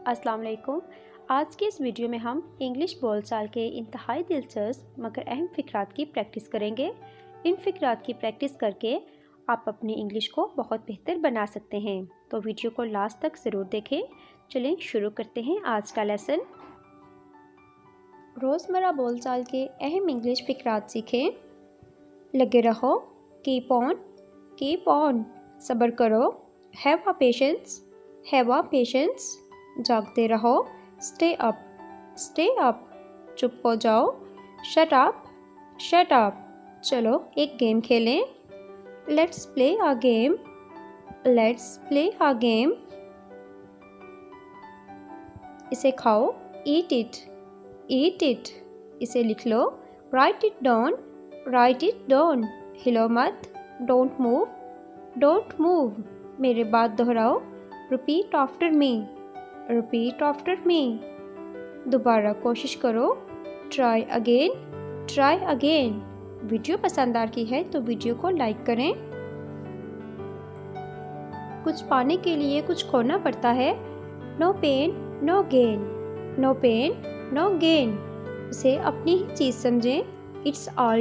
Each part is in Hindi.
अस्सलाम वालेकुम। आज के इस वीडियो में हम इंग्लिश बोलचाल के इंतहाई दिलचस्प मगर अहम फ़िक्रात की प्रैक्टिस करेंगे। इन फ़िक्रात की प्रैक्टिस करके आप अपनी इंग्लिश को बहुत बेहतर बना सकते हैं, तो वीडियो को लास्ट तक ज़रूर देखें। चलें शुरू करते हैं आज का लेसन। रोज़मर्रा बोलचाल के अहम इंग्लिश फ़िक्रात सीखें। लगे रहो, कीप ऑन, सब्र करो, हैव अ पेशेंस, जागते रहो, स्टे अप, चुप हो जाओ, शट अप, चलो एक गेम खेलें, लेट्स प्ले अ गेम, इसे खाओ, ईट इट, इसे लिख लो, राइट इट डाउन, हिलो मत, डोंट मूव, मेरे बात दोहराओ, रिपीट आफ्टर मी, दोबारा कोशिश करो, ट्राई अगेन। वीडियो पसंद आ रही है तो वीडियो को लाइक करें। कुछ पाने के लिए कुछ खोना पड़ता है, नो पेन नो गेन, उसे अपनी ही चीज़ समझें, इट्स ऑल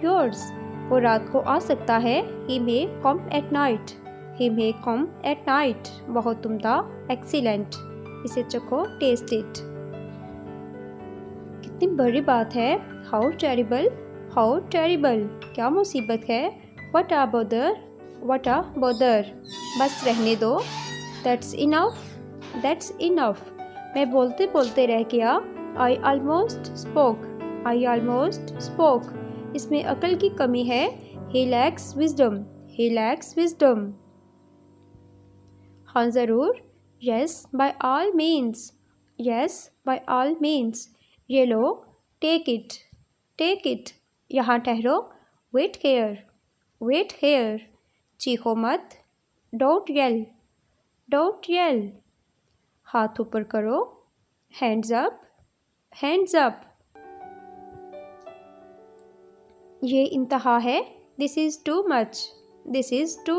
योर्स, वो रात को आ सकता है, ही मे कम एट नाइट, बहुत उम्दा, एक्सीलेंट, इसे चखो, टेस्ट इट। कितनी बड़ी बात है, हाउ टेरिबल, क्या मुसीबत है, व्हाट आ बॉदर, बस रहने दो, दैट्स इनफ, मैं बोलते बोलते रह गया, आई ऑलमोस्ट स्पोक, इसमें अकल की कमी है, ही लैक्स विजडम, हाँ ज़रूर, यस बाय ऑल मीन्स, ये लो, टेक इट, यहाँ ठहरो, वेट हेयर, चीखो मत, डोंट येल, हाथ ऊपर करो, हैंड्स अप, ये इंतहा है, दिस इज़ टू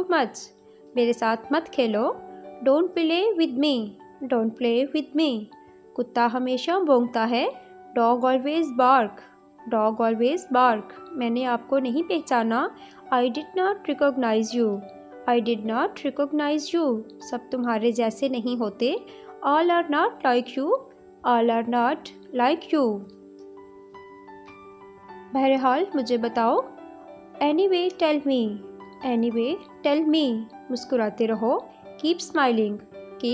मच, मेरे साथ मत खेलो, डोंट प्ले विद मी, कुत्ता हमेशा भौंकता है, डॉग ऑलवेज बार्क, मैंने आपको नहीं पहचाना, I did not recognise you, सब तुम्हारे जैसे नहीं होते, all are not like you, बहरहाल मुझे बताओ, एनीवे टेल मी, मुस्कुराते रहो, कीप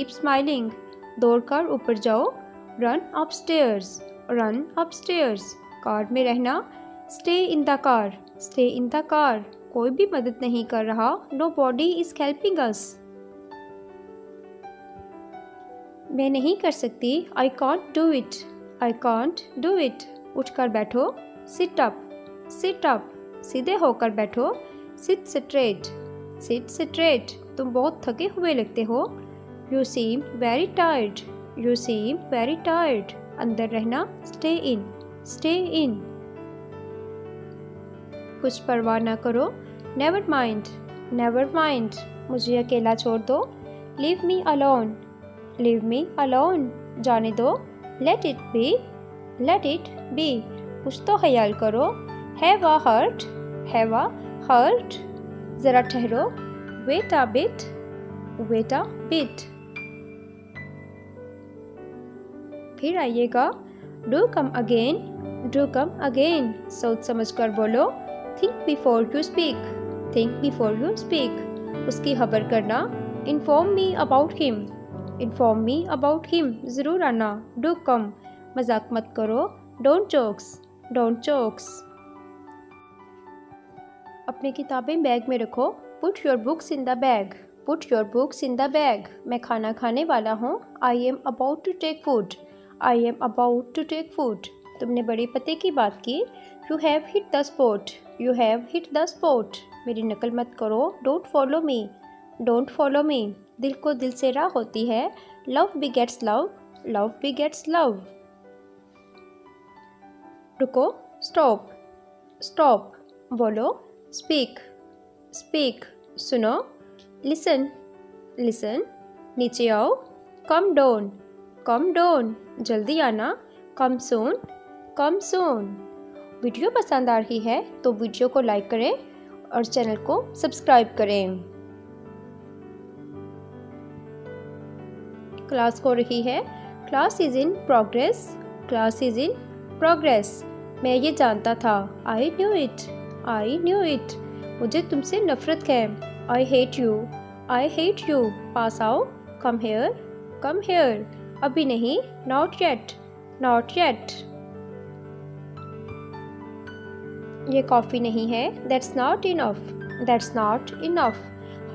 स्माइलिंग, दौड़कर ऊपर जाओ, रन अपस्टेयर्स, कार में रहना, स्टे इन द कार, कोई भी मदद नहीं कर रहा, नोबॉडी इज हेल्पिंग अस, मैं नहीं कर सकती, आई कांट डू इट, उठकर बैठो, सिट अप, सीधे होकर बैठो, सिट स्ट्रेट, तुम बहुत थके हुए लगते हो, यू सीम वेरी टायर्ड, अंदर रहना, स्टे इन, कुछ परवाह न करो, नेवर माइंड, मुझे अकेला छोड़ दो, लीव मी अलोन, जाने दो, लेट इट बी, कुछ तो ख्याल करो, हैव अ हर्ट, जरा ठहरो, वेट अ बिट, फिर आइएगा, डू कम अगेन, सोच समझ कर बोलो, थिंक बिफोर यू स्पीक, उसकी खबर करना, इन्फॉर्म मी अबाउट हिम, ज़रूर आना, डू कम, मजाक मत करो, डोंट जोक्स, अपनी किताबें बैग में रखो, put your books in the bag, मैं खाना खाने वाला हूँ, I am about to take food, तुमने बड़े पते की बात की, you have hit the spot, मेरी नकल मत करो, डोंट फॉलो मी, दिल को दिल से राह होती है, लव बिगेट्स लव, रुको, स्टॉप, बोलो, स्पीक, सुनो, लिसन, नीचे आओ, कम डाउन, कम डाउन, जल्दी आना, कम सून, कम सून। वीडियो पसंद आ रही है तो वीडियो को लाइक करें और चैनल को सब्सक्राइब करें। क्लास हो रही है, class is in progress, class is in progress. मैं ये जानता था, I knew it, I knew it. मुझे तुमसे नफरत है, I hate you, I hate you. पास आओ, कम हेयर, कम हेयर। अभी नहीं, नॉट येट, नॉट येट। ये कॉफ़ी नहीं है, that's not enough, that's not enough.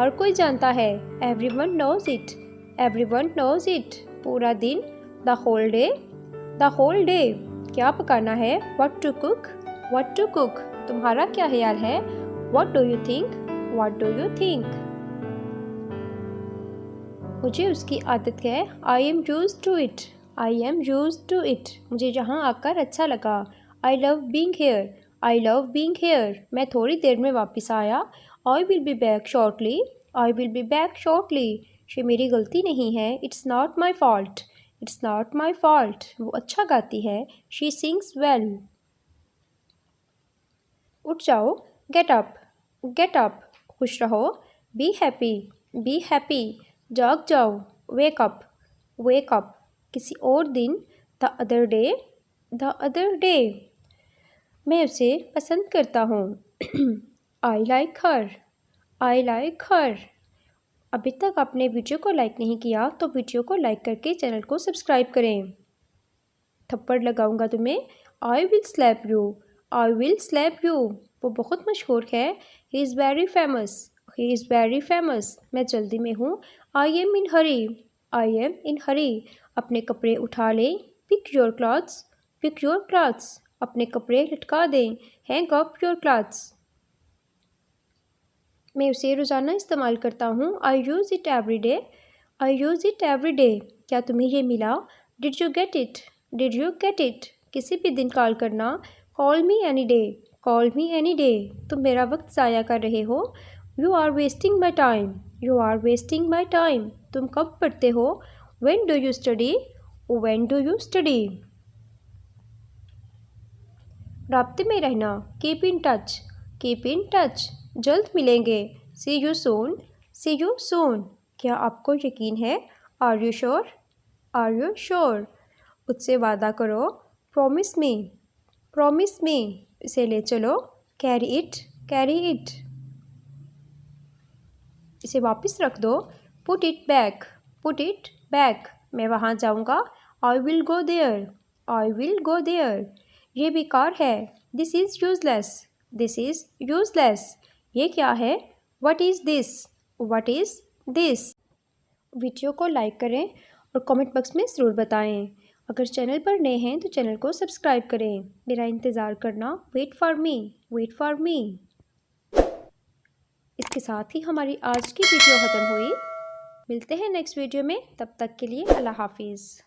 हर कोई जानता है, everyone knows it, everyone knows it. पूरा दिन, the whole day, the whole day. क्या पकाना है, what to cook, what to cook. तुम्हारा क्या ख्याल है, what do you think, what do you think. मुझे उसकी आदत है, I am used to it, I am used to it. मुझे यहाँ आकर अच्छा लगा, I love being here, I love being here. मैं थोड़ी देर में वापस आया, I will be back shortly, I will be back shortly. ये मेरी गलती नहीं है, it's not my fault, it's not my fault. वो अच्छा गाती है, शी सिंग्स वेल। उठ जाओ, गेट अप, गेट अप। खुश रहो, बी हैप्पी, बी हैप्पी। जाग जाओ, वेक अप, वेक अप। किसी और दिन, the other day, the other day. मैं उसे पसंद करता हूँ, I like her, I like हर। अभी तक आपने वीडियो को लाइक नहीं किया तो वीडियो को लाइक करके चैनल को सब्सक्राइब करें। थप्पड़ लगाऊंगा तुम्हें, I will slap you, I will slap you. वो बहुत मशहूर है, he is very famous, he is very famous. मैं जल्दी में हूँ, I M in Hari, I am इन हरी। अपने कपड़े उठा लें, pick your clothes, pick your clothes. अपने कपड़े लटका दें, हैंग अप योर क्लॉथ्स। मैं उसे रोज़ाना इस्तेमाल करता हूँ, I use it every day, I use it every day. क्या तुम्हें ये मिला, did you get it, did you get it. किसी भी दिन कॉल करना, call me any day, call me any day. तुम मेरा वक्त ज़ाया कर रहे हो, you are wasting my time, you are wasting my time. तुम कब पढ़ते हो, when do you study, when do you study. राब्ते में रहना, keep in touch, keep in touch. जल्द मिलेंगे, सी you soon, C you soon. क्या आपको यकीन है, are you sure, are you sure. मुझसे वादा करो, प्रॉमिस मी, प्रॉमिस मी। इसे ले चलो, कैरी इट, कैरी इट। इसे वापस रख दो, put it back, put it back. मैं वहाँ जाऊँगा, I will go there, I will go there. ये बेकार है, this is useless, this is useless. ये क्या है, what is this, what is this. Video को लाइक करें और कमेंट बॉक्स में ज़रूर बताएं। अगर चैनल पर नए हैं तो चैनल को सब्सक्राइब करें। मेरा इंतज़ार करना, wait for me, wait for me. इसके साथ ही हमारी आज की वीडियो ख़त्म हुई। मिलते हैं नेक्स्ट वीडियो में, तब तक के लिए अल्लाह हाफिज़।